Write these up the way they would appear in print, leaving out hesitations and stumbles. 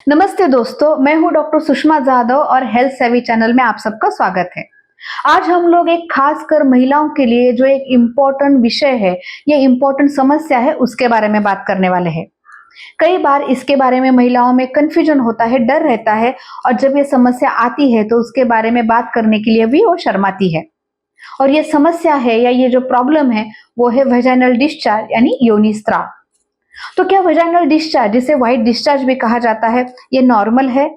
नमस्ते दोस्तों, मैं हूं डॉक्टर सुषमा जाधव और हेल्थ सेवी चैनल में आप सबका स्वागत है। आज हम लोग एक खास कर महिलाओं के लिए जो एक इम्पोर्टेंट विषय है, ये इम्पोर्टेंट समस्या है, उसके बारे में बात करने वाले हैं। कई बार इसके बारे में महिलाओं में कंफ्यूजन होता है, डर रहता है और जब ये समस्या आती है तो उसके बारे में बात करने के लिए भी वो शर्माती है। और ये समस्या है या ये जो प्रॉब्लम है वो है वेजाइनल डिस्चार्ज यानी योनि स्राव। तो क्या वेजाइनल डिस्चार्ज, जिसे व्हाइट डिस्चार्ज भी कहा जाता है, ये नॉर्मल है?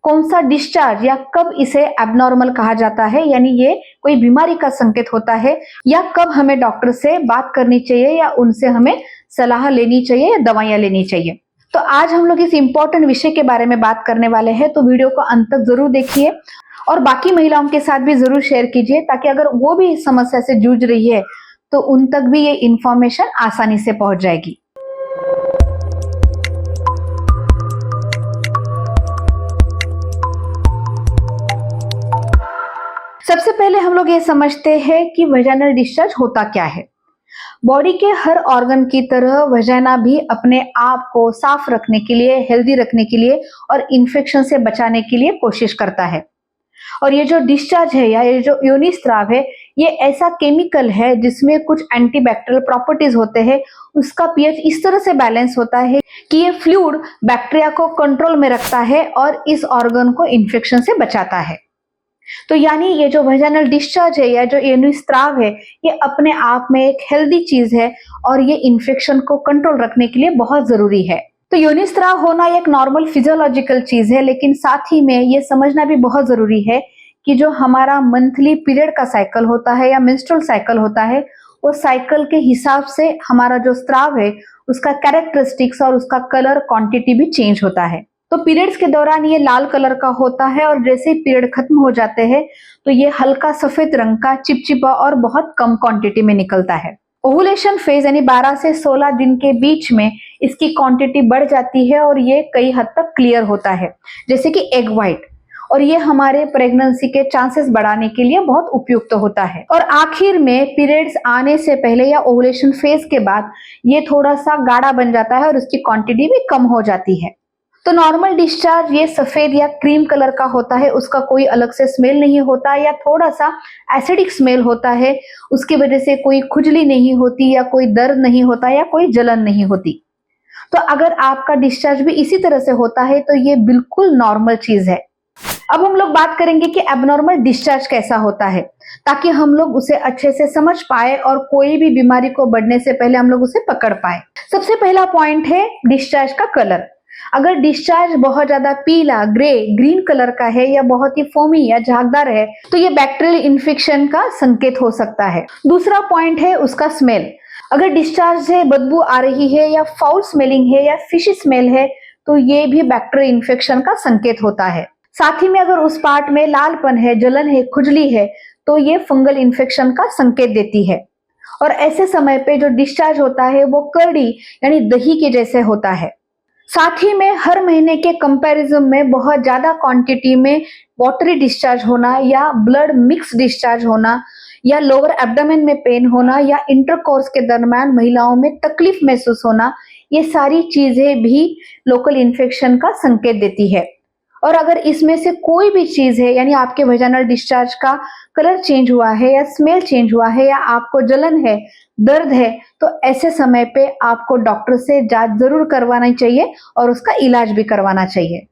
कौन सा डिस्चार्ज या कब इसे एबनॉर्मल कहा जाता है, यानी ये कोई बीमारी का संकेत होता है, या कब हमें डॉक्टर से बात करनी चाहिए या उनसे हमें सलाह लेनी चाहिए या दवाइयां लेनी चाहिए? तो आज हम लोग इस इंपॉर्टेंट विषय के बारे में बात करने वाले हैं, तो वीडियो को अंत तक जरूर देखिए और बाकी महिलाओं के साथ भी जरूर शेयर कीजिए, ताकि अगर वो भी इस समस्या से जूझ रही है तो उन तक भी ये इंफॉर्मेशन आसानी से पहुंच जाएगी। सबसे पहले हम लोग ये समझते हैं कि वेजाइनल डिस्चार्ज होता क्या है। बॉडी के हर ऑर्गन की तरह वेजाइना भी अपने आप को साफ रखने के लिए, हेल्दी रखने के लिए और इन्फेक्शन से बचाने के लिए कोशिश करता है। और ये जो डिस्चार्ज है या ये जो योनि स्राव है, ये ऐसा केमिकल है जिसमें कुछ एंटीबैक्टीरियल प्रॉपर्टीज होते हैं। उसका पीएच इस तरह से बैलेंस होता है कि ये फ्लूइड बैक्टीरिया को कंट्रोल में रखता है और इस ऑर्गन को इन्फेक्शन से बचाता है। तो यानी ये जो वेजाइनल डिस्चार्ज है या जो योनि स्राव है, ये अपने आप में एक हेल्दी चीज है और ये इन्फेक्शन को कंट्रोल रखने के लिए बहुत जरूरी है। तो योनि स्राव होना एक नॉर्मल फिजियोलॉजिकल चीज है, लेकिन साथ ही में ये समझना भी बहुत जरूरी है कि जो हमारा मंथली पीरियड का साइकिल होता है या मेंस्ट्रुअल साइकिल होता है, वो साइकिल के हिसाब से हमारा जो स्राव है उसका कैरेक्टरिस्टिक्स और उसका कलर, क्वांटिटी भी चेंज होता है। तो पीरियड्स के दौरान ये लाल कलर का होता है और जैसे ही पीरियड खत्म हो जाते हैं तो ये हल्का सफेद रंग का, चिपचिपा और बहुत कम क्वांटिटी में निकलता है। ओवुलेशन फेज यानी 12 से 16 दिन के बीच में इसकी क्वांटिटी बढ़ जाती है और ये कई हद तक क्लियर होता है, जैसे कि एग व्हाइट, और ये हमारे प्रेगनेंसी के चांसेस बढ़ाने के लिए बहुत उपयुक्त होता है। और आखिर में पीरियड्स आने से पहले या ओवुलेशन फेज के बाद ये थोड़ा सा गाढ़ा बन जाता है और उसकी क्वांटिटी भी कम हो जाती है। तो नॉर्मल डिस्चार्ज ये सफेद या क्रीम कलर का होता है, उसका कोई अलग से स्मेल नहीं होता या थोड़ा सा एसिडिक स्मेल होता है। उसकी वजह से कोई खुजली नहीं होती या कोई दर्द नहीं होता या कोई जलन नहीं होती। तो अगर आपका डिस्चार्ज भी इसी तरह से होता है तो ये बिल्कुल नॉर्मल चीज है। अब हम लोग बात करेंगे कि एबनॉर्मल डिस्चार्ज कैसा होता है, ताकि हम लोग उसे अच्छे से समझ पाए और कोई भी बीमारी को बढ़ने से पहले हम लोग उसे पकड़ पाए। सबसे पहला पॉइंट है डिस्चार्ज का कलर। अगर डिस्चार्ज बहुत ज्यादा पीला, ग्रे, ग्रीन कलर का है या बहुत ही फोमी या झागदार है तो ये बैक्टीरियल इन्फेक्शन का संकेत हो सकता है। दूसरा पॉइंट है उसका स्मेल। अगर डिस्चार्ज से बदबू आ रही है या फाउल स्मेलिंग है या फिशी स्मेल है तो ये भी बैक्टीरियल इन्फेक्शन का संकेत होता है। साथ ही में अगर उस पार्ट में लालपन है, जलन है, खुजली है तो ये फंगल इन्फेक्शन का संकेत देती है। और ऐसे समय पे जो डिस्चार्ज होता है वो कर्डी यानी दही के जैसे होता है। साथ ही में हर महीने के कंपैरिजन में बहुत ज्यादा क्वांटिटी में वाटरी डिस्चार्ज होना या ब्लड मिक्स डिस्चार्ज होना या लोअर एब्डोमेन में पेन होना या इंटरकोर्स के दरम्यान महिलाओं में तकलीफ महसूस होना, ये सारी चीजें भी लोकल इन्फेक्शन का संकेत देती है। और अगर इसमें से कोई भी चीज है, यानी आपके वेजाइनल डिस्चार्ज का कलर चेंज हुआ है या स्मेल चेंज हुआ है या आपको जलन है, दर्द है, तो ऐसे समय पे आपको डॉक्टर से जांच जरूर करवाना चाहिए और उसका इलाज भी करवाना चाहिए।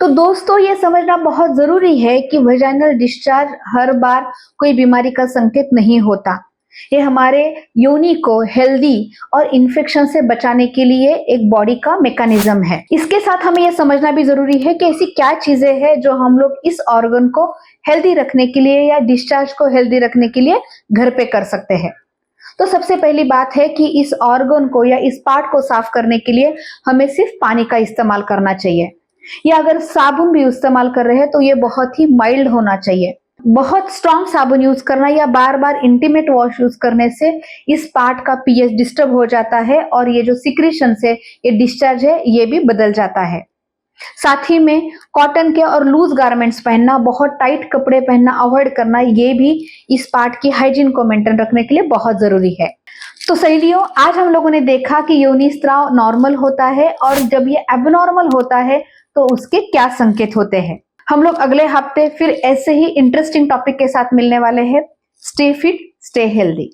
तो दोस्तों, ये समझना बहुत जरूरी है कि वेजाइनल डिस्चार्ज हर बार कोई बीमारी का संकेत नहीं होता। ये हमारे योनि को हेल्दी और इन्फेक्शन से बचाने के लिए एक बॉडी का मैकेनिज्म है। इसके साथ हमें यह समझना भी जरूरी है कि ऐसी क्या चीजें हैं जो हम लोग इस ऑर्गन को हेल्दी रखने के लिए या डिस्चार्ज को हेल्दी रखने के लिए घर पे कर सकते हैं। तो सबसे पहली बात है कि इस ऑर्गन को या इस पार्ट को साफ करने के लिए हमें सिर्फ पानी का इस्तेमाल करना चाहिए, या अगर साबुन भी इस्तेमाल कर रहे हैं तो ये बहुत ही माइल्ड होना चाहिए। बहुत स्ट्रॉन्ग साबुन यूज करना या बार बार इंटीमेट वॉश यूज करने से इस पार्ट का पीएच डिस्टर्ब हो जाता है और ये जो सिक्रीशन से ये डिस्चार्ज है ये भी बदल जाता है। साथ ही में कॉटन के और लूज गारमेंट्स पहनना, बहुत टाइट कपड़े पहनना अवॉइड करना, ये भी इस पार्ट की हाइजीन को मेंटेन रखने के लिए बहुत जरूरी है। तो सहेलियों, आज हम लोगों ने देखा कि योनि स्राव नॉर्मल होता है और जब ये एबनॉर्मल होता है तो उसके क्या संकेत होते हैं। हम लोग अगले हफ्ते फिर ऐसे ही इंटरेस्टिंग टॉपिक के साथ मिलने वाले हैं। Stay fit, stay healthy.